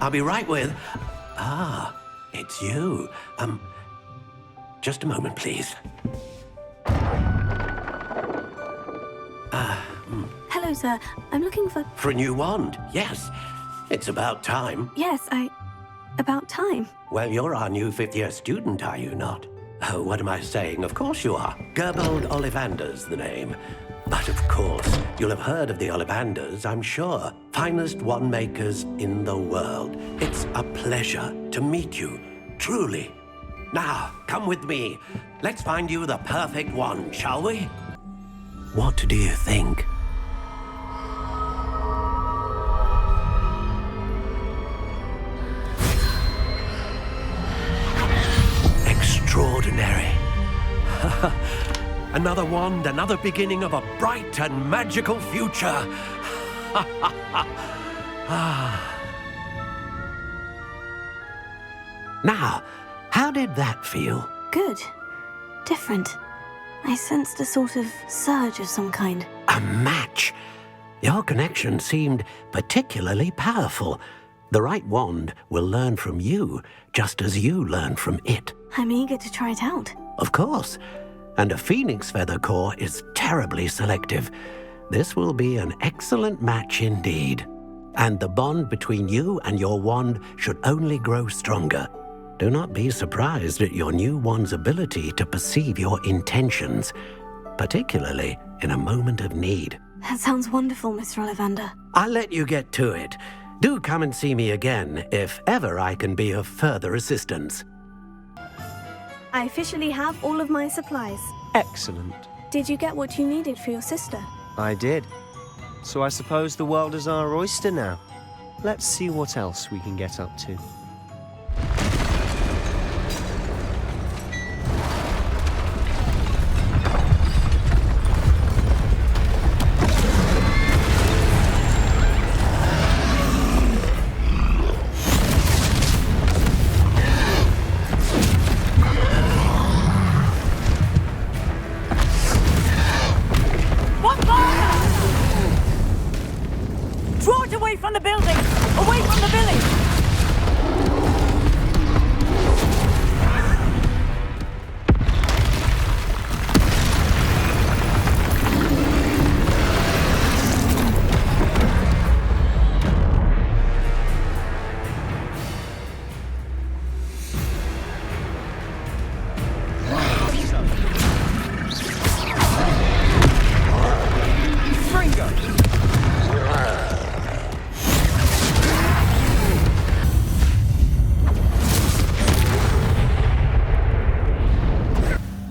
I'll be right with... Ah, it's you. Just a moment, please. Hello, sir. I'm looking for... For a new wand, yes. It's about time. Yes, About time. Well, you're our new fifth-year student, are you not? Oh, what am I saying? Of course you are. Gerbold Ollivander's the name. But of course, you'll have heard of the Ollivanders, I'm sure. Finest wand makers in the world. It's a pleasure to meet you, truly. Now, come with me. Let's find you the perfect wand, shall we? What do you think? Extraordinary. Another wand, another beginning of a bright and magical future. Now, how did that feel? Good. Different. I sensed a sort of surge of some kind. A match. Your connection seemed particularly powerful. The right wand will learn from you, just as you learn from it. I'm eager to try it out. Of course. And a phoenix feather core is terribly selective. This will be an excellent match indeed. And the bond between you and your wand should only grow stronger. Do not be surprised at your new wand's ability to perceive your intentions, particularly in a moment of need. That sounds wonderful, Mr. Ollivander. I'll let you get to it. Do come and see me again if ever I can be of further assistance. I officially have all of my supplies. Excellent. Did you get what you needed for your sister? I did. So I suppose the world is our oyster now. Let's see what else we can get up to. From the building! Away from the village!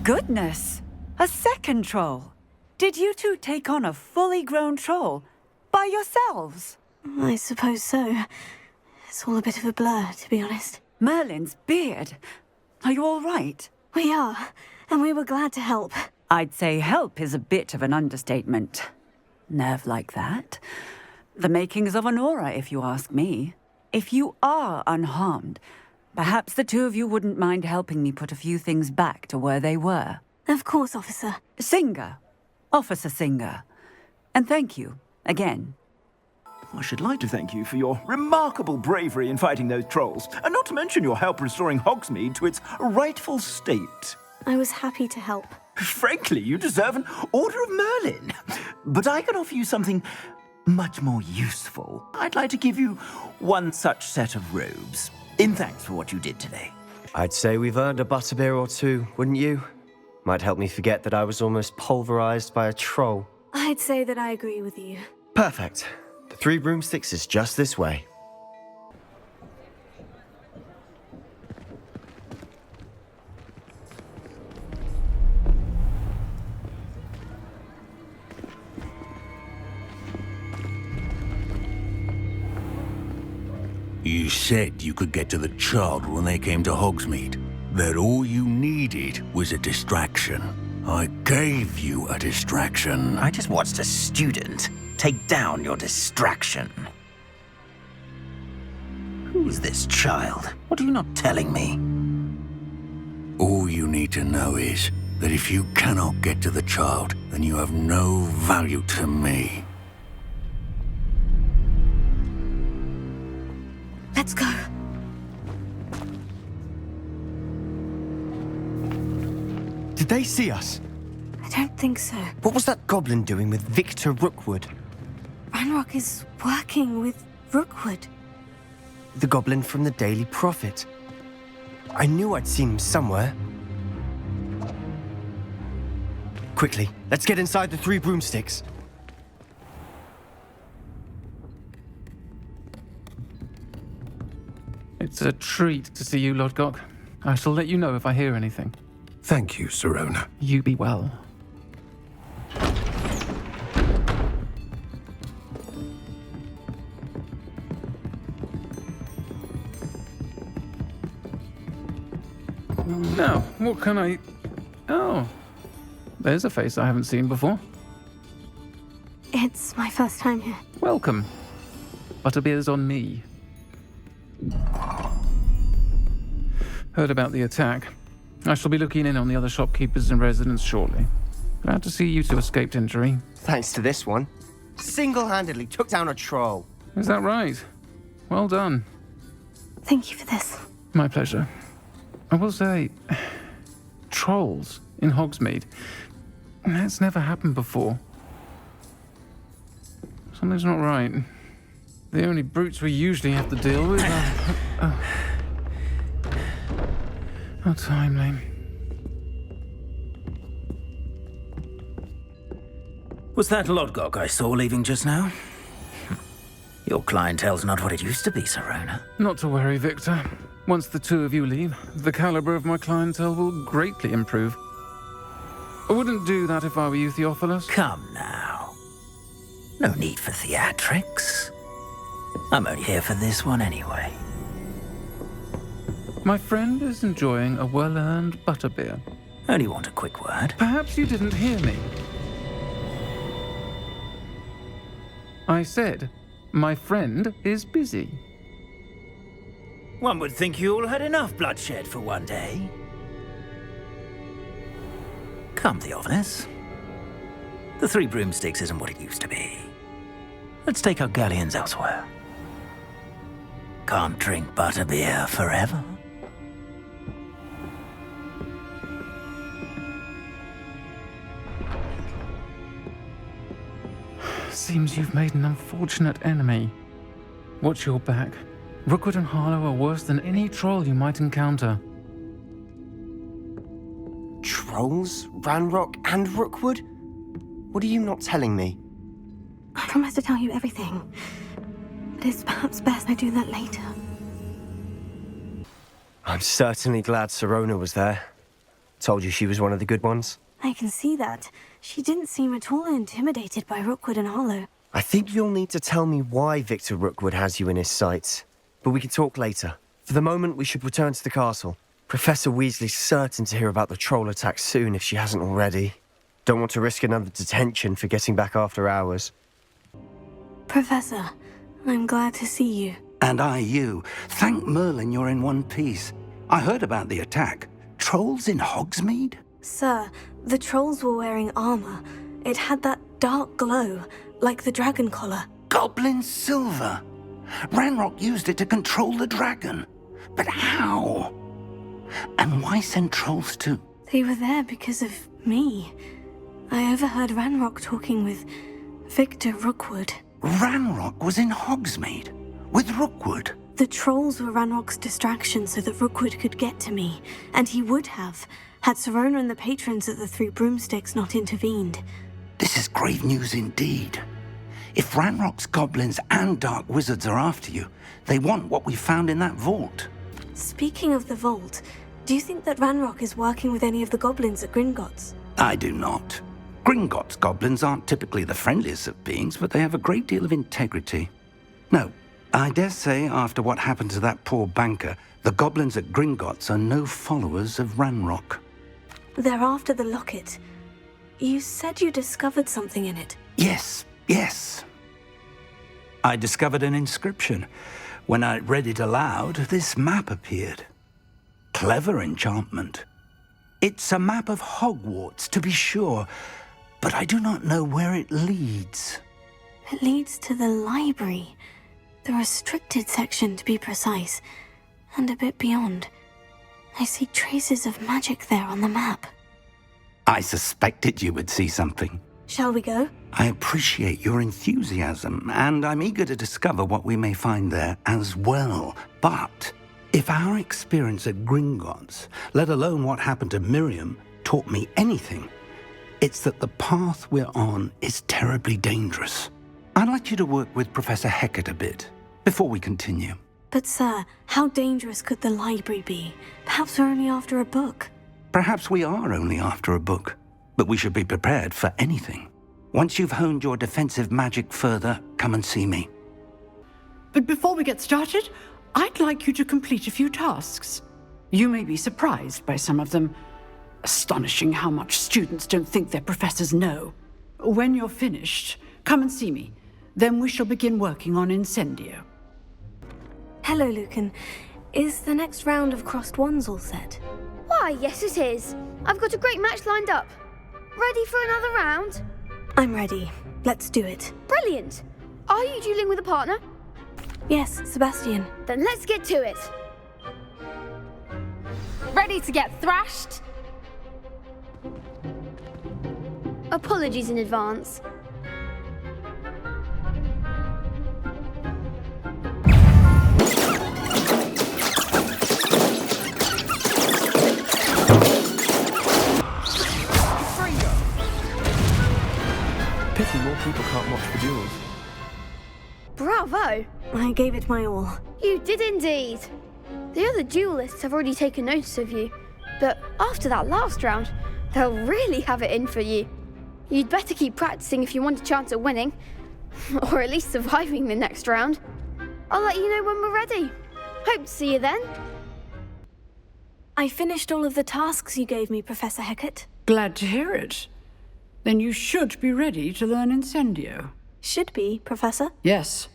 Goodness! A second troll! Did you two take on a fully grown troll by yourselves? I suppose so. It's all a bit of a blur, to be honest. Merlin's beard. Are you all right? We are, and we were glad to help. I'd say help is a bit of an understatement. Nerve like that. The makings of an aura, if you ask me. If you are unharmed, perhaps the two of you wouldn't mind helping me put a few things back to where they were. Of course, officer. Singer. Officer Singer. And thank you, again. I should like to thank you for your remarkable bravery in fighting those trolls, and not to mention your help restoring Hogsmeade to its rightful state. I was happy to help. Frankly, you deserve an Order of Merlin. But I can offer you something much more useful. I'd like to give you one such set of robes, in thanks for what you did today. I'd say we've earned a butterbeer or two, wouldn't you? Might help me forget that I was almost pulverized by a troll. I'd say that I agree with you. Perfect. The 3 broomsticks is just this way. You said you could get to the child when they came to Hogsmeade. That all you needed was a distraction. I gave you a distraction. I just watched a student take down your distraction. Who's this child? What are you not telling me? All you need to know is that if you cannot get to the child, then you have no value to me. Let's go. Did they see us? I don't think so. What was that goblin doing with Victor Rookwood? Ranrock is working with Rookwood. The goblin from the Daily Prophet. I knew I'd seen him somewhere. Quickly, let's get inside the 3 broomsticks. It's a treat to see you, Lodgok. I shall let you know if I hear anything. Thank you, Sirona. You be well. Now, what can I... Oh, there's a face I haven't seen before. It's my first time here. Welcome. Butterbeer's on me. Heard about the attack. I shall be looking in on the other shopkeepers and residents shortly. Glad to see you two escaped injury. Thanks to this one. Single-handedly took down a troll. Is that right? Well done. Thank you for this. My pleasure. I will say, trolls in Hogsmeade. That's never happened before. Something's not right. The only brutes we usually have to deal with are... How timely. Was that Lodgok I saw leaving just now? Your clientele's not what it used to be, Sirona. Not to worry, Victor. Once the 2 of you leave, the caliber of my clientele will greatly improve. I wouldn't do that if I were you, Theophilus. Come now. No need for theatrics. I'm only here for this one anyway. My friend is enjoying a well-earned butterbeer. Only want a quick word. Perhaps you didn't hear me. I said, my friend is busy. One would think you all had enough bloodshed for one day. Come, Theophilus. The 3 broomsticks isn't what it used to be. Let's take our galleons elsewhere. Can't drink butterbeer forever. Seems you've made an unfortunate enemy. Watch your back. Rookwood and Harlow are worse than any troll you might encounter. Trolls? Ranrock and Rookwood? What are you not telling me? I promise to tell you everything. But it's perhaps best I do that later. I'm certainly glad Sirona was there. Told you she was one of the good ones. I can see that. She didn't seem at all intimidated by Rookwood and Harlow. I think you'll need to tell me why Victor Rookwood has you in his sights. But we can talk later. For the moment, we should return to the castle. Professor Weasley's certain to hear about the troll attack soon if she hasn't already. Don't want to risk another detention for getting back after hours. Professor, I'm glad to see you. And I you. Thank Merlin you're in one piece. I heard about the attack. Trolls in Hogsmeade? Sir, the trolls were wearing armor. It had that dark glow, like the dragon collar. Goblin silver. Ranrock used it to control the dragon. But how? And why send trolls too? They were there because of me. I overheard Ranrock talking with Victor Rookwood. Ranrock was in Hogsmeade with Rookwood. The trolls were Ranrock's distraction so that Rookwood could get to me, and he would have, had Sirona and the patrons at the 3 broomsticks not intervened. This is grave news indeed. If Ranrock's goblins and dark wizards are after you, they want what we found in that vault. Speaking of the vault, do you think that Ranrock is working with any of the goblins at Gringotts? I do not. Gringotts goblins aren't typically the friendliest of beings, but they have a great deal of integrity. No, I dare say after what happened to that poor banker, the goblins at Gringotts are no followers of Ranrock. They're after the locket. You said you discovered something in it. Yes. I discovered an inscription. When I read it aloud, this map appeared. Clever enchantment. It's a map of Hogwarts, to be sure, but I do not know where it leads. It leads to the library. The restricted section, to be precise, and a bit beyond. I see traces of magic there on the map. I suspected you would see something. Shall we go? I appreciate your enthusiasm, and I'm eager to discover what we may find there as well. But if our experience at Gringotts, let alone what happened to Miriam, taught me anything, it's that the path we're on is terribly dangerous. I'd like you to work with Professor Hecat a bit before we continue. But sir, how dangerous could the library be? Perhaps we're only after a book. Perhaps we are only after a book, but we should be prepared for anything. Once you've honed your defensive magic further, come and see me. But before we get started, I'd like you to complete a few tasks. You may be surprised by some of them. Astonishing how much students don't think their professors know. When you're finished, come and see me. Then we shall begin working on Incendio. Hello, Lucan. Is the next round of crossed wands all set? Why, yes it is. I've got a great match lined up. Ready for another round? I'm ready. Let's do it. Brilliant. Are you dueling with a partner? Yes, Sebastian. Then let's get to it. Ready to get thrashed? Apologies in advance. Pity more people can't watch the duels. Bravo! I gave it my all. You did indeed. The other duelists have already taken notice of you, but after that last round, they'll really have it in for you. You'd better keep practicing if you want a chance at winning, or at least surviving the next round. I'll let you know when we're ready. Hope to see you then. I finished all of the tasks you gave me, Professor Hecat. Glad to hear it. Then you should be ready to learn Incendio. Should be, Professor. Yes.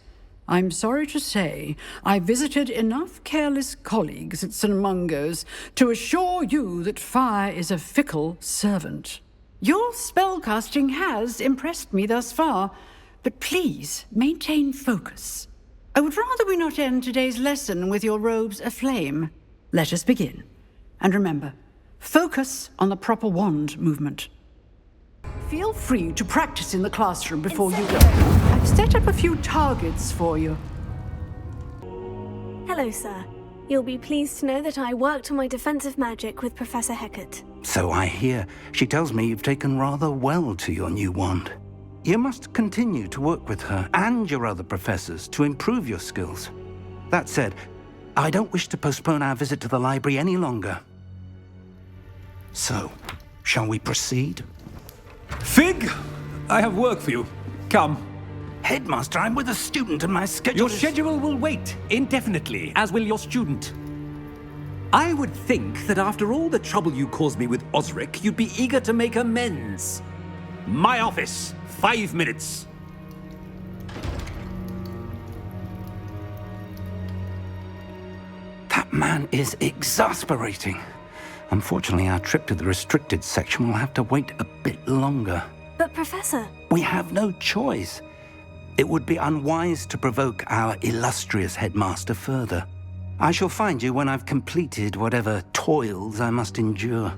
I'm sorry to say, I visited enough careless colleagues at St. Mungo's to assure you that fire is a fickle servant. Your spellcasting has impressed me thus far, but please maintain focus. I would rather we not end today's lesson with your robes aflame. Let us begin. And remember, focus on the proper wand movement. Feel free to practice in the classroom before you go. I've set up a few targets for you. Hello, sir. You'll be pleased to know that I worked on my defensive magic with Professor Hecat. So I hear. She tells me you've taken rather well to your new wand. You must continue to work with her and your other professors to improve your skills. That said, I don't wish to postpone our visit to the library any longer. So, shall we proceed? Fig, I have work for you. Come. Headmaster, I'm with a student and my schedule Your schedule will wait indefinitely, as will your student. I would think that after all the trouble you caused me with Osric, you'd be eager to make amends. My office, 5 minutes. That man is exasperating. Unfortunately, our trip to the restricted section will have to wait a bit longer. But, Professor... We have no choice. It would be unwise to provoke our illustrious headmaster further. I shall find you when I've completed whatever toils I must endure.